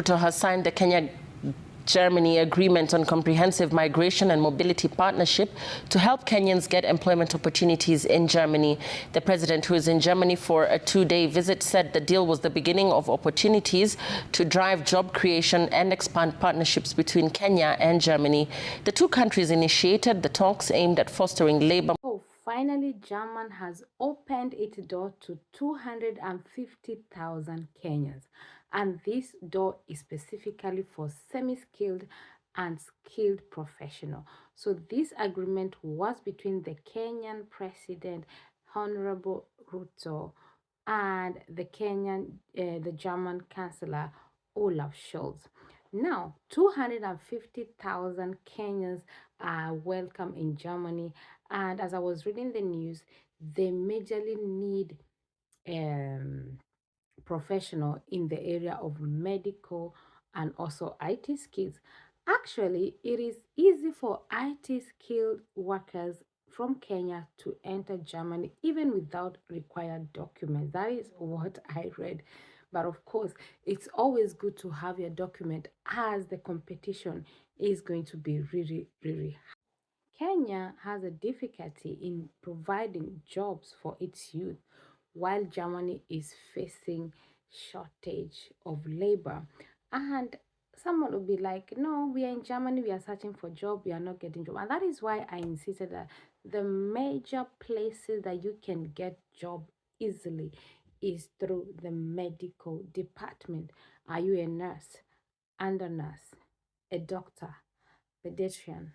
Ruto has signed the Kenya-Germany Agreement on Comprehensive Migration and Mobility Partnership to help Kenyans get employment opportunities in Germany. The president, who is in Germany for a two-day visit, said the deal was the beginning of opportunities to drive job creation and expand partnerships between Kenya and Germany. The two countries initiated the talks aimed at fostering labor. Finally, Germany has opened its door to 250,000 Kenyans. And this door is specifically for semi-skilled and skilled professionals. So this agreement was between the Kenyan President, Honorable Ruto, and the German Chancellor, Olaf Scholz. Now, 250,000 Kenyans are welcome in Germany, and as I was reading the news, they majorly need professional in the area of medical and also IT skills. Actually, it is easy for IT skilled workers from Kenya to enter Germany even without required documents. That is what I read. But of course, it's always good to have your document as the competition is going to be really, really high. Kenya has a difficulty in providing jobs for its youth, while Germany is facing shortage of labor. And someone will be like, no, we are in Germany, we are searching for job, we are not getting job. And that is why I insisted that the major places that you can get job easily is through the medical department. Are you a nurse, under nurse, a doctor, pediatrician,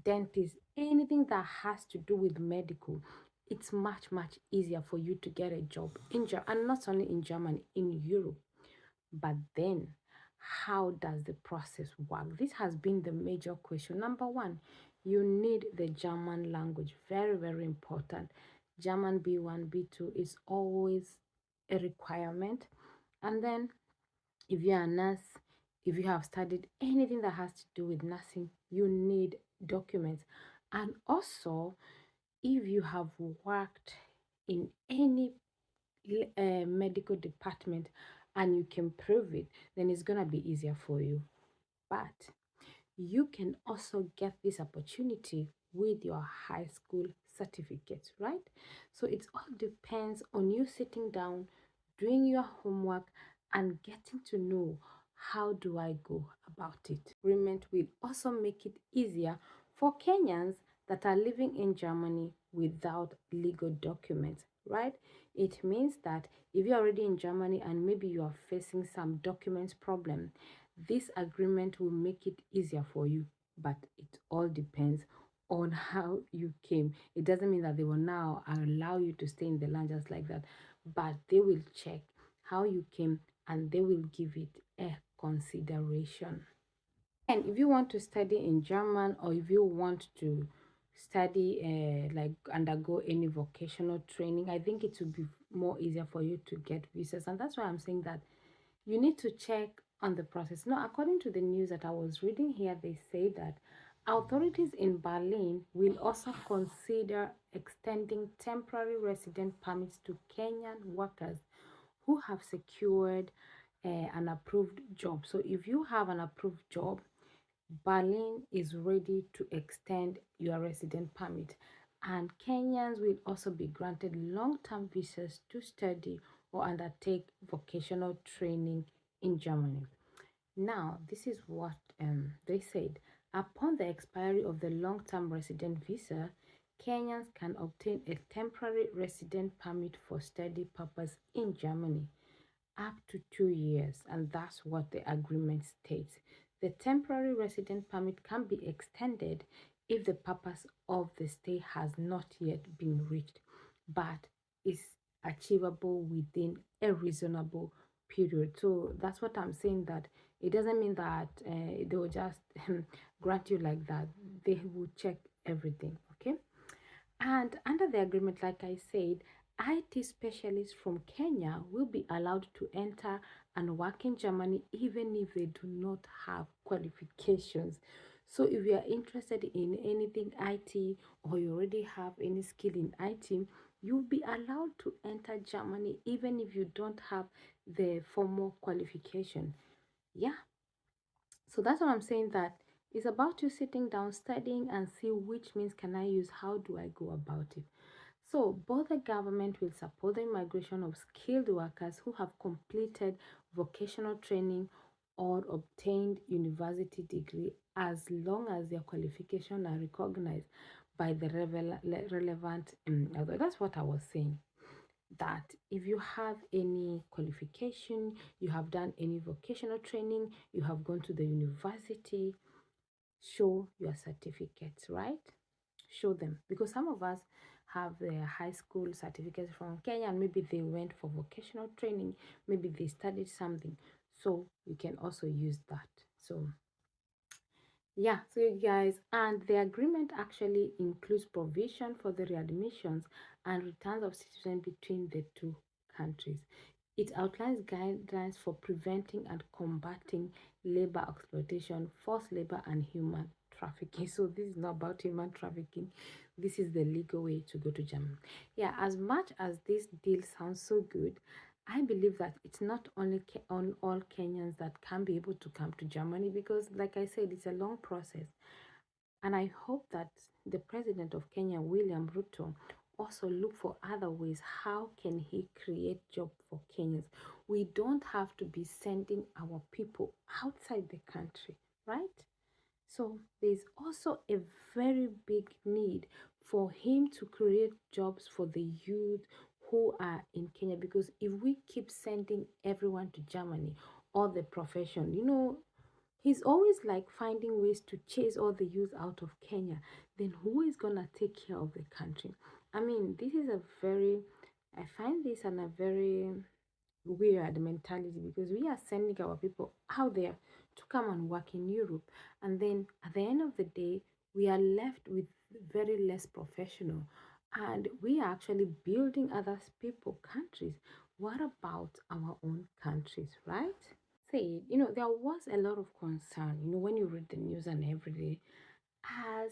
dentist, anything that has to do with medical? It's much easier for you to get a job in Germany, and not only in Germany, in Europe. But then, how does the process work? This has been the major question. Number one, you need the German language. Very important. German B1, B2 is always a requirement. And then, if you're a nurse, if you have studied anything that has to do with nursing, you need documents. And also, if you have worked in any medical department and you can prove it, then it's going to be easier for you. But you can also get this opportunity with your high school certificate, right? So it all depends on you sitting down, doing your homework, and getting to know how do I go about it. Agreement will also make it easier for Kenyans that are living in Germany without legal documents, right? It means that if you're already in Germany and maybe you are facing some documents problem, this agreement will make it easier for you, but it all depends on how you came. It doesn't mean that they will now allow you to stay in the land just like that, but they will check how you came and they will give it a consideration. And if you want to study in German, or if you want to study like undergo any vocational training, I think it would be more easier for you to get visas. And that's why I'm saying that you need to check on the process. Now, according to the news that I was reading here, they say that authorities in Berlin will also consider extending temporary resident permits to Kenyan workers who have secured an approved job. So if you have an approved job, Berlin is ready to extend your resident permit, and Kenyans will also be granted long-term visas to study or undertake vocational training in Germany. Now, this is what they said. Upon the expiry of the long-term resident visa, Kenyans can obtain a temporary resident permit for study purpose in Germany up to 2 years, and that's what the agreement states. The temporary resident permit can be extended if the purpose of the stay has not yet been reached, but is achievable within a reasonable period. So that's what I'm saying, that it doesn't mean that they will just grant you like that. They will check everything, okay? And under the agreement, like I said, IT specialists from Kenya will be allowed to enter and work in Germany even if they do not have qualifications. So if you are interested in anything IT, or you already have any skill in IT, you'll be allowed to enter Germany even if you don't have the formal qualification. Yeah. So that's what I'm saying, that it's about you sitting down, studying, and see which means can I use, how do I go about it. So both the government will support the immigration of skilled workers who have completed vocational training or obtained university degree, as long as their qualifications are recognized by the relevant that's what I was saying, that if you have any qualification, you have done any vocational training, you have gone to the university, show your certificates, right? Show them, because some of us have their high school certificates from Kenya, and maybe they went for vocational training, maybe they studied something, so you can also use that. So yeah, so you guys, and the agreement actually includes provision for the readmissions and returns of citizens between the two countries. It outlines guidelines for preventing and combating labor exploitation, forced labor, and human trafficking. So this is not about human trafficking. This is the legal way to go to Germany. Yeah, as much as this deal sounds so good, I believe that it's not only on all Kenyans that can be able to come to Germany, because, like I said, it's a long process. And I hope that the president of Kenya, William Ruto, also look for other ways. How can he create job for Kenyans? We don't have to be sending our people outside the country, right? So there's also a very big need for him to create jobs for the youth who are in Kenya, because if we keep sending everyone to Germany, all the profession, he's always like finding ways to chase all the youth out of Kenya. Then who is gonna take care of the country? I mean, this is a very, I find this and a very weird mentality, because we are sending our people out there to come and work in Europe, and then at the end of the day, we are left with very less professional, and we are actually building other people countries. What about our own countries, right? Say, there was a lot of concern, when you read the news and every day, as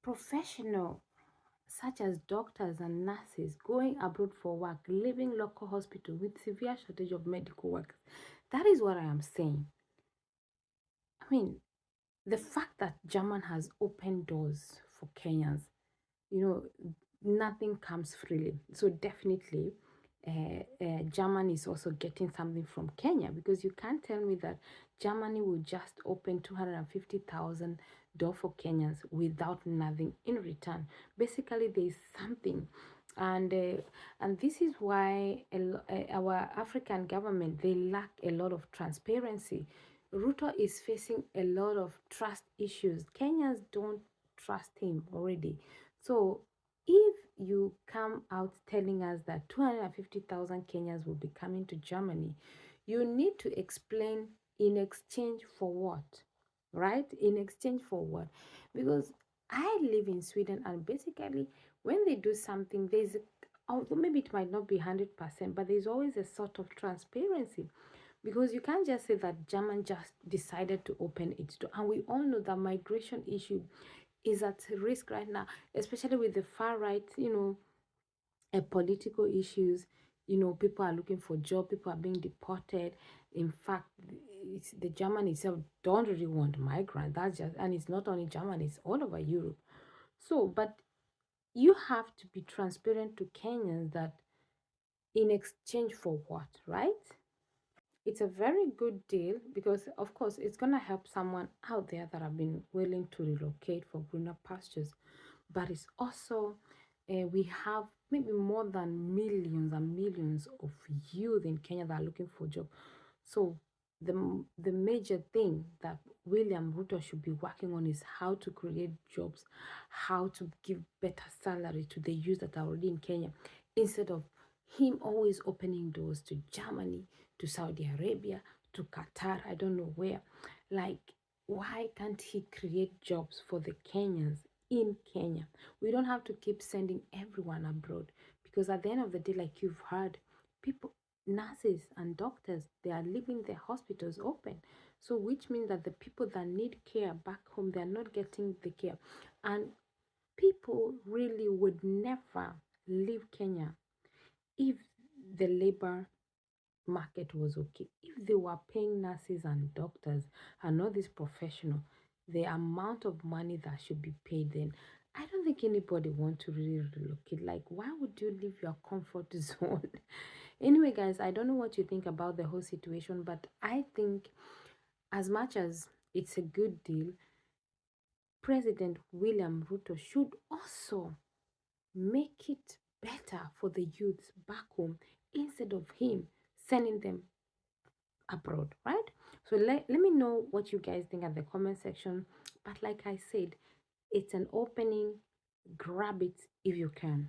professional such as doctors and nurses going abroad for work, leaving local hospital with severe shortage of medical workers. That is what I am saying. I mean, the fact that German has opened doors for Kenyans, you know, nothing comes freely. So definitely, Germany is also getting something from Kenya, because you can't tell me that Germany will just open 250,000 door for Kenyans without nothing in return. Basically, there is something, and this is why our African government, they lack a lot of transparency. Ruto is facing a lot of trust issues. Kenyans don't trust him already. So if you come out telling us that 250,000 Kenyans will be coming to Germany, you need to explain in exchange for what, right? In exchange for what? Because I live in Sweden, and basically, when they do something, although maybe it might not be 100%, but there's always a sort of transparency, because you can't just say that German just decided to open its door. And we all know that migration issue is at risk right now, especially with the far right, political issues. People are looking for job, people are being deported. In fact, the German itself don't really want migrants. That's just, and it's not only Germany, it's all over Europe. So, but you have to be transparent to Kenyans that in exchange for what, right? It's a very good deal, because of course it's going to help someone out there that have been willing to relocate for greener pastures, but it's also we have maybe more than millions and millions of youth in Kenya that are looking for job. So the major thing that William Ruto should be working on is how to create jobs, how to give better salary to the youth that are already in Kenya, instead of him always opening doors to Germany, to Saudi Arabia, to Qatar, I don't know where. Like, why can't he create jobs for the Kenyans in Kenya? We don't have to keep sending everyone abroad, because at the end of the day, like you've heard, people, nurses and doctors, they are leaving their hospitals open. So which means that the people that need care back home, they're not getting the care. And people really would never leave Kenya if the labor market was okay. If they were paying nurses and doctors and all these professionals the amount of money that should be paid, then I don't think anybody want to really relocate. Like, why would you leave your comfort zone? Anyway, guys, I don't know what you think about the whole situation, but I think as much as it's a good deal, President William Ruto should also make it better for the youths back home instead of him sending them abroad, right? So let me know what you guys think at the comment section. But like I said, it's an opening, grab it if you can.